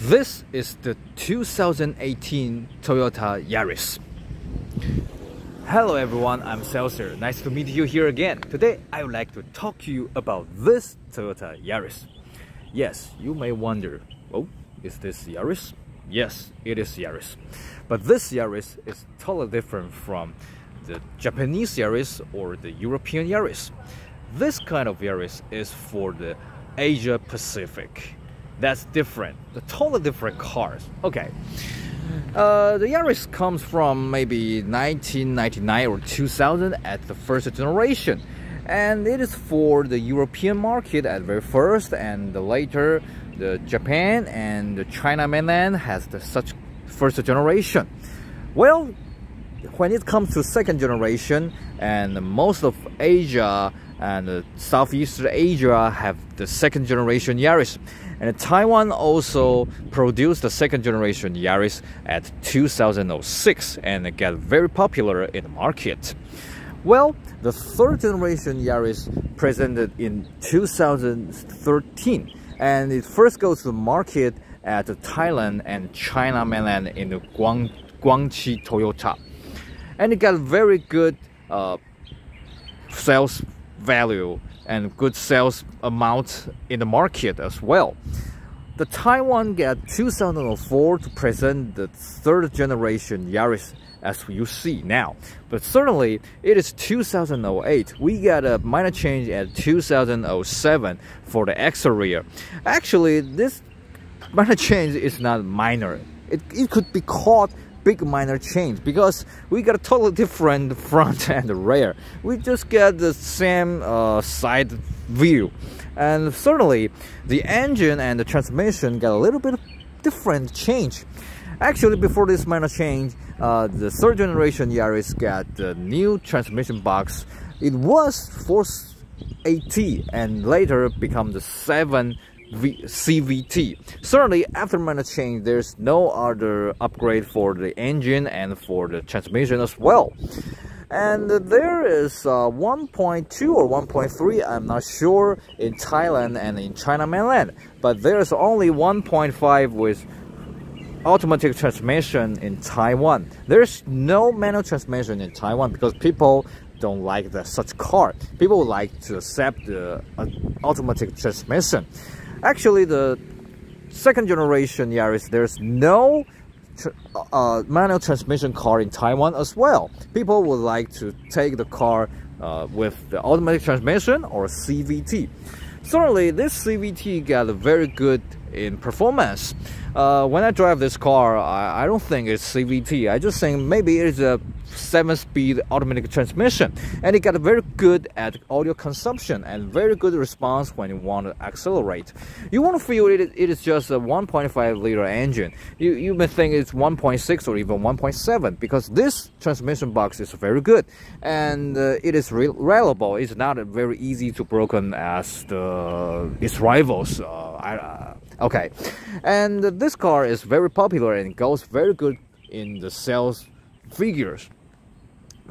This is the 2018 Toyota Yaris. Hello everyone, I'm Celsius. Nice to meet you here again. Today I would like to talk to you about this Toyota Yaris. Yes, you may wonder, oh, is this Yaris? Yes, it is Yaris. But this Yaris is totally different from the Japanese Yaris or the European Yaris. This kind of Yaris is for the Asia Pacific. That's different, the totally different cars. Okay, the Yaris comes from maybe 1999 or 2000 at the first generation, and it is for the European market at very first, and later the Japan and the China mainland has the such first generation. Well, when it comes to second generation, and most of Asia and Southeast Asia have the second generation Yaris, and Taiwan also produced the second generation Yaris at 2006 and it got very popular in the market. Well, the third generation Yaris presented in 2013, and it first goes to the market at Thailand and China mainland in the Guangxi Toyota, and it got very good sales value and good sales amount in the market as well. The Taiwan got 2004 to present the third generation Yaris as you see now, but certainly it is 2008. We got a minor change at 2007 for the exterior. Actually, this minor change is not minor. It could be called big minor change because we got a totally different front and rear. We just get the same side view, and certainly the engine and the transmission got a little bit of different change. Actually, before this minor change, the third generation Yaris got the new transmission box. It was 4AT and later become the 7 CVT. Certainly after minor change, there's no other upgrade for the engine and for the transmission as well. And there is 1.2 or 1.3, I'm not sure, in Thailand and in China mainland, but there's only 1.5 with automatic transmission in Taiwan. There's no manual transmission in Taiwan because people don't like such car. People like to accept the automatic transmission. Actually, the second generation Yaris, there's no manual transmission car in Taiwan as well. People would like to take the car with the automatic transmission or CVT. Certainly, this CVT got very good in performance. When I drive this car, I don't think it's CVT. I just think maybe it's a 7-speed automatic transmission, and it got very good at audio consumption and very good response when you want to accelerate. You want to feel it is just a 1.5 liter engine. You may think it's 1.6 or even 1.7 because this transmission box is very good and it is reliable. It's not very easy to broken as its rivals. Okay, and this car is very popular and goes very good in the sales figures.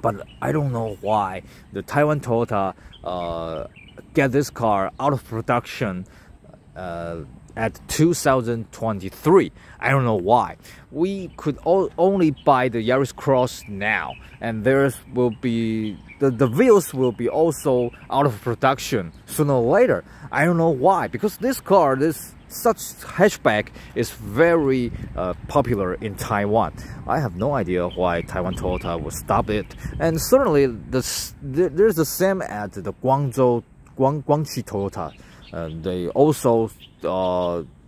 But I don't know why the Taiwan Toyota get this car out of production at 2023. I don't know why. We could only buy the Yaris Cross now, and there will be the wheels will be also out of production sooner or later. I don't know why, because this car, such hatchback is very popular in Taiwan. I have no idea why Taiwan Toyota will stop it. And certainly there's the same at the Guangxi Toyota. They also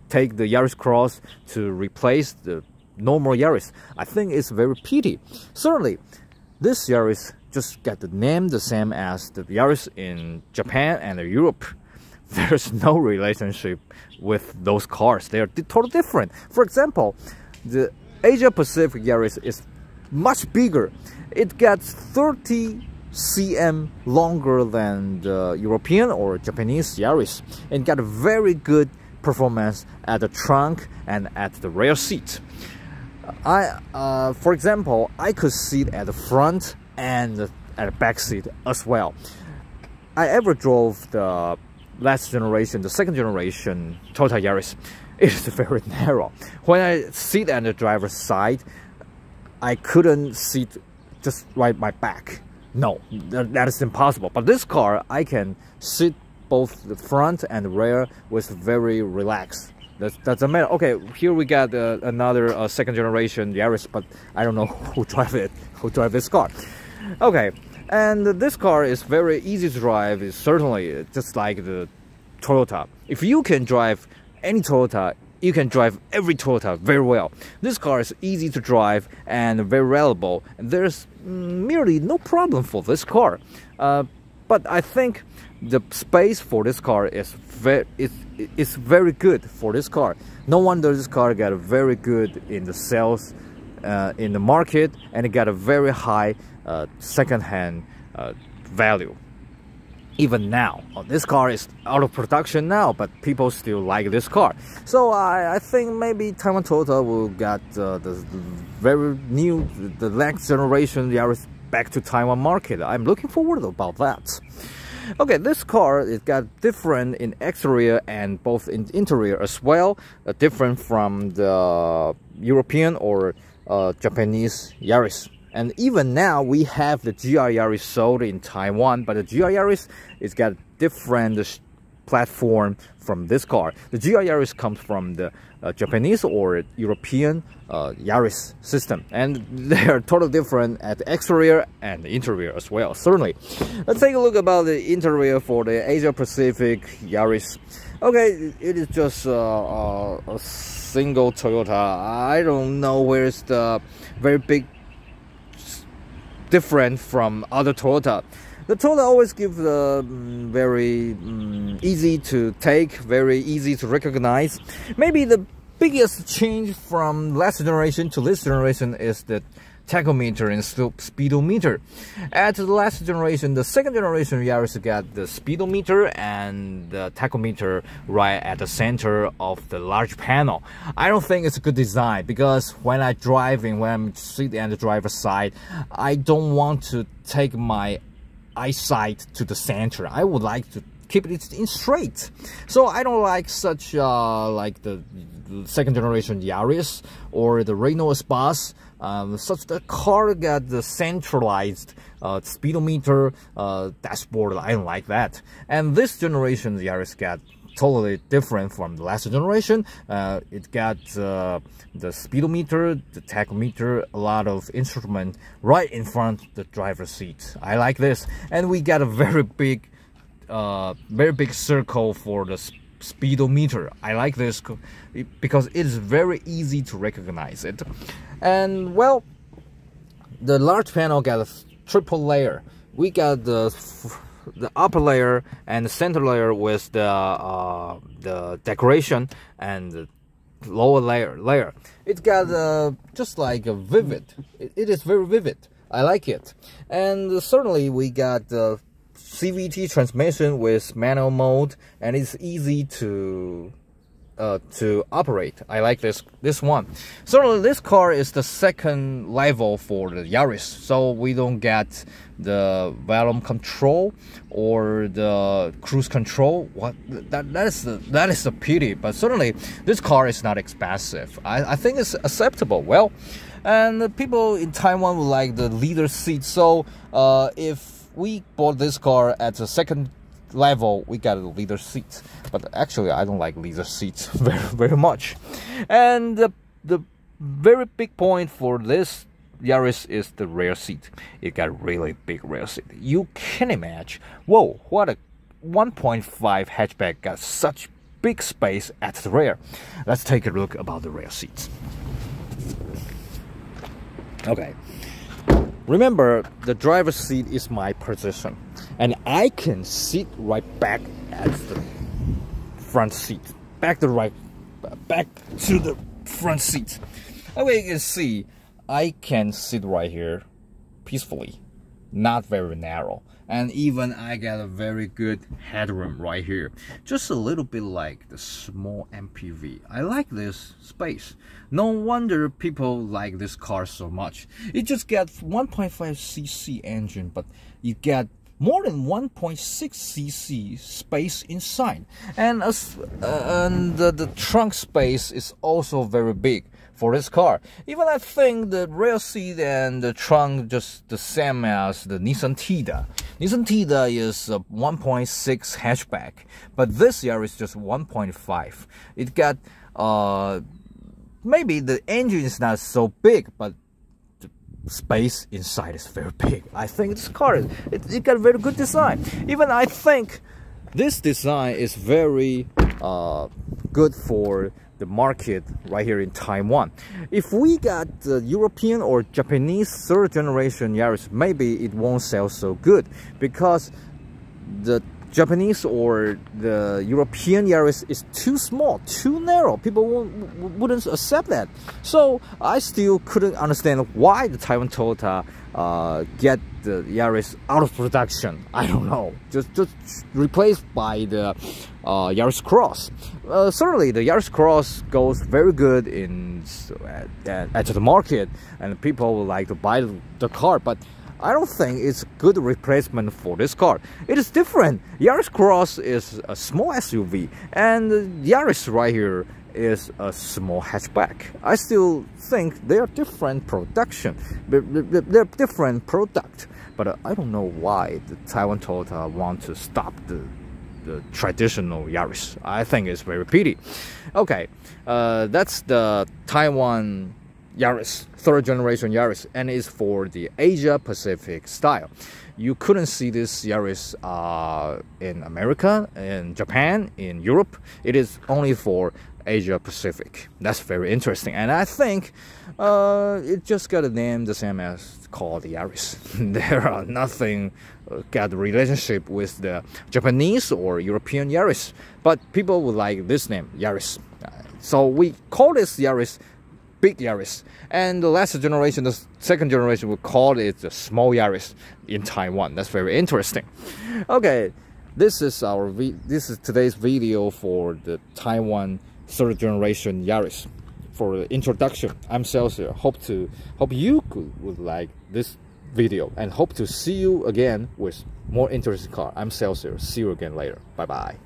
take the Yaris Cross to replace the normal Yaris. I think it's very pity. Certainly this Yaris just got the name the same as the Yaris in Japan and Europe. There's no relationship with those cars. They are totally different. For example, the Asia Pacific Yaris is much bigger. It gets 30 cm longer than the European or Japanese Yaris, and got a very good performance at the trunk and at the rear seat. For example, I could sit at the front and at the back seat as well. I ever drove the last generation, the second generation Toyota Yaris, it is very narrow. When I sit at the driver's side, I couldn't sit just right my back. No, that is impossible. But this car, I can sit both the front and the rear with very relaxed. That's a matter. Okay, here we got another second generation Yaris, but I don't know who drive this car. Okay, and this car is very easy to drive. It's certainly just like the Toyota. If you can drive any Toyota, you can drive every Toyota very well. This car is easy to drive and very reliable. And there's merely no problem for this car. But I think the space for this car is very good for this car. No wonder this car got a very good in the sales in the market, and it got a very high second-hand value. Even now, this car is out of production now, but people still like this car. So I think maybe Taiwan Toyota will get the very new, the next generation Yaris back to Taiwan market. I'm looking forward about that. Okay, this car, it got different in exterior and both in interior as well, different from the European or Japanese Yaris. And even now, we have the GR Yaris sold in Taiwan, but the GR Yaris is got different platform from this car. The GR Yaris comes from the Japanese or European Yaris system, and they are totally different at the exterior and the interior as well, certainly. Let's take a look about the interior for the Asia Pacific Yaris. Okay, it is just a single Toyota. I don't know where is the very big different from other Toyota. The Toyota always give the very easy to take, very easy to recognize. Maybe the biggest change from last generation to this generation is the tachometer and speedometer. At the last generation, the second generation Yaris got the speedometer and the tachometer right at the center of the large panel. I don't think it's a good design, because when I'm driving, when I'm sitting at the driver's side, I don't want to take my eyesight to the center. I would like to keep it in straight. So I don't like such like the second generation Yaris or the Renault Espace. Such the car got the centralized speedometer dashboard. I don't like that. And this generation Yaris got totally different from the last generation. It got the speedometer, the tachometer, a lot of instrument right in front of the driver's seat. I like this. And we got a very big circle for the speedometer. I like this because it is very easy to recognize it. And well, the large panel got a triple layer. We got the upper layer and the center layer with the decoration, and the lower layer. It got just like a vivid. It is very vivid. I like it. And certainly we got the CVT transmission with manual mode, and it's easy to operate. I like this one. Certainly this car is the second level for the Yaris, so we don't get the volume control or the cruise control. That is a pity, but certainly this car is not expensive. I think it's acceptable. Well, and the people in Taiwan would like the leather seat, so if we bought this car at the second level, we got a leather seat, but actually I don't like leather seats very much. And the very big point for this Yaris is the rear seat. It got really big rear seat. You can imagine, whoa, what a 1.5 hatchback got such big space at the rear. Let's take a look about the rear seats. Okay, remember, the driver's seat is my position, and I can sit right back at the front seat, back to the front seat. Okay, you can see I can sit right here peacefully, not very narrow, and even I got a very good headroom right here, just a little bit like the small MPV. I like this space. No wonder people like this car so much. It just got 1.5cc engine, but you get more than 1.6 cc space inside, and the trunk space is also very big for this car. Even I think the rear seat and the trunk just the same as the Nissan TIIDA. Nissan TIIDA is a 1.6 hatchback, but this Yaris is just 1.5. It got maybe the engine is not so big, but the space inside is very big. I think this car it got very good design. Even I think this design is very good for the market right here in Taiwan. If we got the European or Japanese third generation Yaris, maybe it won't sell so good, because the Japanese or the European Yaris is too small, too narrow. People wouldn't accept that. So I still couldn't understand why the Taiwan Toyota get the Yaris out of production. I don't know. Just replaced by the Yaris Cross. Certainly the Yaris Cross goes very good at the market, and people would like to buy the car, but I don't think it's a good replacement for this car. It is different. Yaris Cross is a small SUV, and Yaris right here is a small hatchback. I still think they are different production. They're different product, but I don't know why the Taiwan Toyota want to stop the traditional Yaris. I think it's very pity. Okay, that's the Taiwan Yaris, third generation Yaris, and it's for the Asia Pacific style. You couldn't see this Yaris in America, in Japan, in Europe. It is only for Asia Pacific. That's very interesting, and I think it just got a name the same as called the Yaris. There are nothing got a relationship with the Japanese or European Yaris, but people would like this name, Yaris. So we call this Yaris big Yaris, and the last generation, the second generation, we call it the small Yaris in Taiwan. That's very interesting. Okay, this is today's video for the Taiwan third generation Yaris. For the introduction, I'm Celsius. Hope you would like this video, and hope to see you again with more interesting car. I'm Celsius. See you again later. Bye bye.